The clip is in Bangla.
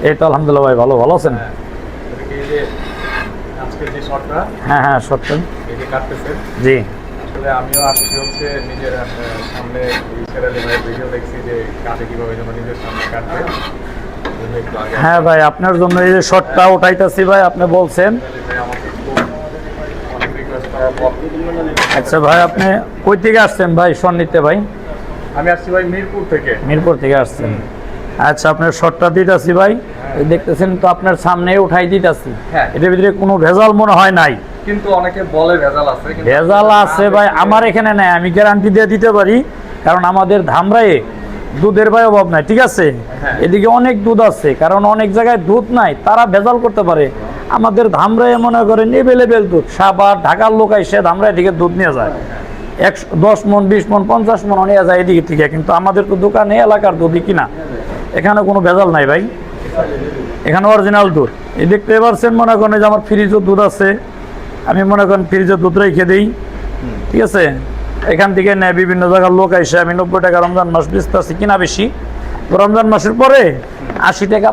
এই তো আলহামদুলিল্লাহ ভাই, ভালো ভালো আছেন? হ্যাঁ হ্যাঁ সত্য জি। আসলে আমিও আসছি হচ্ছে নিজের সামনে ভিডিও দেখছি যে কাটে কিভাবে যেন নিজের সামনে কাটবে। হ্যাঁ ভাই, আপনার জন্য এই যে শর্টটা উঠাইতেছি ভাই, আপনি বলছেন। আচ্ছা ভাই, আপনি কই থেকে আসছেন ভাই শর্ট নিতে? ভাই আমি আসছি ভাই মিরপুর থেকে। মিরপুর থেকে আসছেন? আচ্ছা, আপনার শর্টটা দিতেছি ভাই, দেখতেছেন তো আপনার সামনে উঠাই দিতেছি। হ্যাঁ। এটার ভিতরে কোনো ভেজাল মনে হয় নাই? কিন্তু অনেকে বলে ভেজাল আছে, ভেজাল আছে ভাই, আমার এখানে নাই, আমি গ্যারান্টি দিয়ে দিতে পারি। কারণ আমাদের ধামরায়ে দুধের ভাই অভাব নাই, ঠিক আছে? এদিকে অনেক দুধ আছে, কারণ অনেক জায়গায় দুধ নাই, তারা ভেজাল করতে পারে। আমাদের ধামরায়ে মনে করেন এভেলেবেল দুধ, সাভার ঢাকার লোক এসে ধামরাই থেকে দুধ নিয়ে যায়, 10 মন 20 মন 50 মন নিয়ে যায় এদিকে থেকে। কিন্তু আমাদের তো দোকানে এলাকার দুধই কিনা, এখানে কোনো ভেজাল নাই ভাই, এখানে অরিজিনাল দুধ। এই দেখতে পারছেন, মনে করেন যে আমার ফ্রিজের দুধ আছে, আমি মনে করেন ফ্রিজের দুধ রেখে দিই, ঠিক আছে? এখান থেকে নেয় বিভিন্ন জায়গার লোক এসে। আমি 90 টাকা রমজান মাস বেচতেছি, কিনা বেশি, রমজান মাসের পরে 80 টাকা